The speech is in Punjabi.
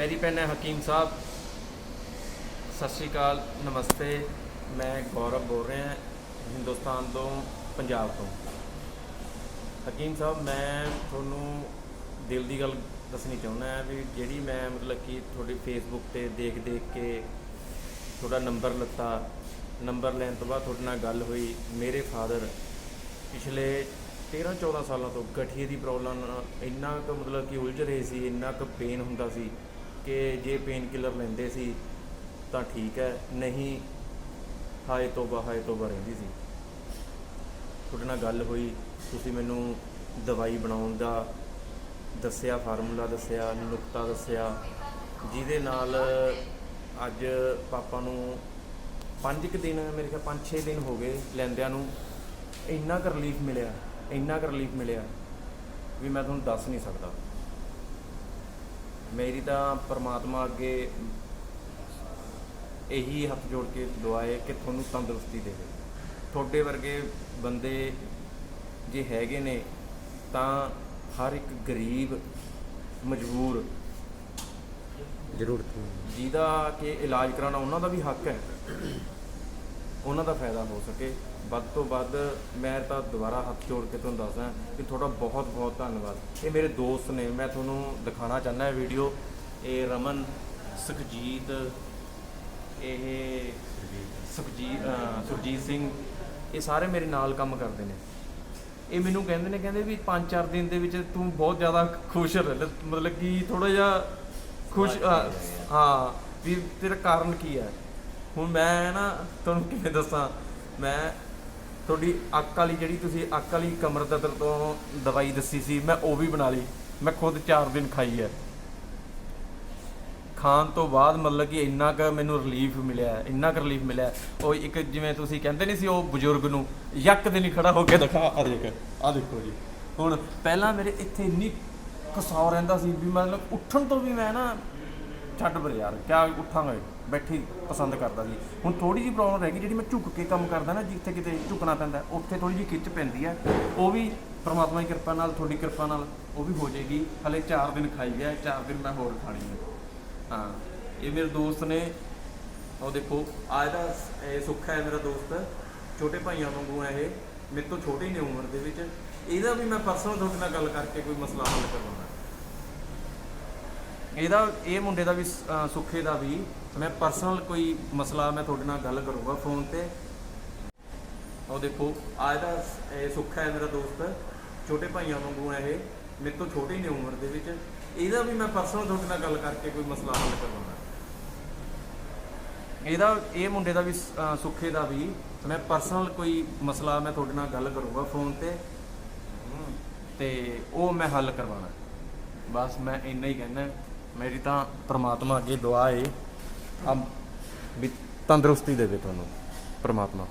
पैरी पैन है हकीम साहब। सत श्री अकाल, नमस्ते। मैं गौरव बोल रहा हिंदुस्तान तो पंजाब तो। हकीम साहब, मैं थोनों दिल की गल दसनी चाहुंदा भी जिहड़ी मैं मतलब कि थोड़ी फेसबुक ते देख देख के थोड़ा नंबर लता। नंबर लैन तो बाद थोड़े नाल गल हुई। मेरे फादर पिछले 13-14 सालों तो गठिए की प्रॉब्लम इन्ना क मतलब कि उलझ रहे सी, इन्ना क पेन हुंदा सी कि जे पेन किलर लैंदे सी तां ठीक है, नहीं हाए तोबा रहिंदी सी। तुहाडे नाल गल हुई, तुसीं मैनूं दवाई बनाउण दा दस्सिया, फार्मूला दस्सिया, नुकता दस्सिया, जिहदे नाल अज पापा नूं 5 दिन, मेरे ख्याल 5-6 दिन हो गए लैंदिਆਂ ਨੂੰ। ਇੰਨਾ ਕੁ ਰਿਲੀਫ ਮਿਲਿਆ ਵੀ ਮੈਂ ਤੁਹਾਨੂੰ ਦੱਸ ਨਹੀਂ ਸਕਦਾ। ਮੇਰੀ ਤਾਂ ਪਰਮਾਤਮਾ ਅੱਗੇ ਇਹੀ ਹੱਥ ਜੋੜ ਕੇ ਦੁਆ ਹੈ ਕਿ ਤੁਹਾਨੂੰ ਤੰਦਰੁਸਤੀ ਦੇਵੇ। ਤੁਹਾਡੇ ਵਰਗੇ ਬੰਦੇ ਜੇ ਹੈਗੇ ਨੇ ਤਾਂ ਹਰ ਇੱਕ ਗਰੀਬ ਮਜਬੂਰ ਜ਼ਰੂਰਤ ਜਿਹਦਾ ਕਿ ਇਲਾਜ ਕਰਾਉਣਾ ਉਹਨਾਂ ਦਾ ਵੀ ਹੱਕ ਹੈ, ਉਹਨਾਂ ਦਾ ਫਾਇਦਾ ਹੋ ਸਕੇ ਵੱਧ ਤੋਂ ਵੱਧ। ਮੈਂ ਤਾਂ ਦੁਬਾਰਾ ਹੱਥ ਜੋੜ ਕੇ ਤੁਹਾਨੂੰ ਦੱਸਦਾ ਕਿ ਤੁਹਾਡਾ ਬਹੁਤ ਬਹੁਤ ਧੰਨਵਾਦ। ਇਹ ਮੇਰੇ ਦੋਸਤ ਨੇ, ਮੈਂ ਤੁਹਾਨੂੰ ਦਿਖਾਉਣਾ ਚਾਹੁੰਦਾ ਇਹ ਵੀਡੀਓ। ਇਹ ਰਮਨ, ਸੁਖਜੀਤ, ਇਹ ਸੁਰਜੀਤ ਸਿੰਘ, ਇਹ ਸਾਰੇ ਮੇਰੇ ਨਾਲ ਕੰਮ ਕਰਦੇ ਨੇ। ਇਹ ਮੈਨੂੰ ਕਹਿੰਦੇ ਵੀ 5-4 ਦਿਨ ਦੇ ਵਿੱਚ ਤੂੰ ਬਹੁਤ ਜ਼ਿਆਦਾ ਖੁਸ਼ ਮਤਲਬ ਕਿ ਥੋੜ੍ਹਾ ਜਿਹਾ ਖੁਸ਼, ਹਾਂ ਵੀ ਤੇਰਾ ਕਾਰਨ ਕੀ ਹੈ। ਹੁਣ ਮੈਂ ਨਾ ਤੁਹਾਨੂੰ ਕਿਵੇਂ ਦੱਸਾਂ, ਮੈਂ ਤੁਹਾਡੀ ਅੱਕ ਵਾਲੀ ਜਿਹੜੀ ਤੁਸੀਂ ਅੱਕ ਵਾਲੀ ਕਮਰ ਦਰਦ ਤੋਂ ਦਵਾਈ ਦੱਸੀ ਸੀ, ਮੈਂ ਉਹ ਵੀ ਬਣਾ ਲਈ। ਮੈਂ ਖੁਦ 4 ਦਿਨ ਖਾਈ ਹੈ। ਖਾਣ ਤੋਂ ਬਾਅਦ ਮਤਲਬ ਕਿ ਇੰਨਾ ਕੁ ਮੈਨੂੰ ਰਿਲੀਫ ਮਿਲਿਆ। ਉਹ ਇੱਕ ਜਿਵੇਂ ਤੁਸੀਂ ਕਹਿੰਦੇ ਨਹੀਂ ਸੀ ਉਹ ਬਜ਼ੁਰਗ ਨੂੰ ਯੱਕ ਦੇ ਨਹੀਂ ਖੜਾ ਹੋ ਕੇ ਦਿਖਾ, ਆ ਦੇਖੋ ਜੀ। ਹੁਣ ਪਹਿਲਾਂ ਮੇਰੇ ਇੱਥੇ ਇੰਨੀ ਕਸਾਉ ਰਹਿੰਦਾ ਸੀ ਵੀ ਮਤਲਬ ਉੱਠਣ ਤੋਂ ਵੀ ਮੈਂ ਨਾ ਛੱਡ ਪਰ ਯਾਰ ਕਿਆ ਉੱਠਾਂਗੇ, ਬੈਠੀ ਪਸੰਦ ਕਰਦਾ ਸੀ। ਹੁਣ ਥੋੜ੍ਹੀ ਜਿਹੀ ਪ੍ਰੋਬਲਮ ਰਹਿ ਗਈ, ਜਿਹੜੀ ਮੈਂ ਝੁੱਕ ਕੇ ਕੰਮ ਕਰਦਾ ਨਾ, ਜਿੱਥੇ ਕਿਤੇ ਝੁਕਣਾ ਪੈਂਦਾ ਉੱਥੇ ਥੋੜ੍ਹੀ ਜਿਹੀ ਖਿੱਚ ਪੈਂਦੀ ਹੈ। ਉਹ ਵੀ ਪਰਮਾਤਮਾ ਦੀ ਕਿਰਪਾ ਨਾਲ, ਤੁਹਾਡੀ ਕਿਰਪਾ ਨਾਲ ਉਹ ਵੀ ਹੋ ਜਾਏਗੀ। ਹਲੇ 4 ਦਿਨ ਖਾਈ ਹੈ, 4 ਦਿਨ ਮੈਂ ਹੋਰ ਖਾਣੀ ਹੈ। ਹਾਂ, ਇਹ ਮੇਰੇ ਦੋਸਤ ਨੇ, ਉਹ ਦੇਖੋ ਆ ਇਹਦਾ ਇਹ ਸੁੱਖ ਹੈ ਮੇਰਾ ਦੋਸਤ, ਛੋਟੇ ਭਾਈਆਂ ਵਾਂਗੂ ਹੈ ਇਹ, ਮੇਰੇ ਤੋਂ ਛੋਟੇ ਨੇ ਉਮਰ ਦੇ ਵਿੱਚ। ਇਹਦਾ ਵੀ ਮੈਂ ਪਰਸਨਲ ਤੁਹਾਡੇ ਨਾਲ ਗੱਲ ਕਰਕੇ ਕੋਈ ਮਸਲਾ ਹੱਲ ਕਰਵਾਉਣਾ। ਇਹ ਮੁੰਡੇ ਦਾ ਵੀ, ਸੁੱਖੇ ਦਾ ਵੀ ਮੈਂ ਪਰਸਨਲ ਕੋਈ ਮਸਲਾ ਮੈਂ ਤੁਹਾਡੇ ਨਾਲ ਗੱਲ ਕਰੂੰਗਾ ਫੋਨ ਤੇ। ਉਹ ਦੇਖੋ ਆ ਇਹਦਾ ਇਹ ਸੁੱਖ ਹੈ ਮੇਰਾ ਦੋਸਤ, ਛੋਟੇ ਭਾਈਆਂ ਵਾਂਗੂ ਹੈ ਇਹ, ਮੇਰੇ ਤੋਂ ਛੋਟੇ ਨੇ ਉਮਰ ਦੇ ਵਿੱਚ। ਇਹਦਾ ਵੀ ਮੈਂ ਪਰਸਨਲ ਤੁਹਾਡੇ ਨਾਲ ਗੱਲ ਕਰਕੇ ਕੋਈ ਮਸਲਾ ਹੱਲ ਕਰਵਾਉਣਾ। ਇਹ ਮੁੰਡੇ ਦਾ ਵੀ, ਸੁੱਖੇ ਦਾ ਵੀ ਮੈਂ ਪਰਸਨਲ ਕੋਈ ਮਸਲਾ ਮੈਂ ਤੁਹਾਡੇ ਨਾਲ ਗੱਲ ਕਰੂੰਗਾ ਫੋਨ ਤੇ ਉਹ ਮੈਂ ਹੱਲ ਕਰਵਾਉਣਾ। ਬਸ ਮੈਂ ਇੰਨਾ ਹੀ ਕਹਿਣਾ। ਮੇਰੀ ਤਾਂ ਪਰਮਾਤਮਾ ਅੱਗੇ ਦੁਆ ਹੈ ਵੀ ਤੰਦਰੁਸਤੀ ਦੇਵੇ ਤੁਹਾਨੂੰ ਪਰਮਾਤਮਾ।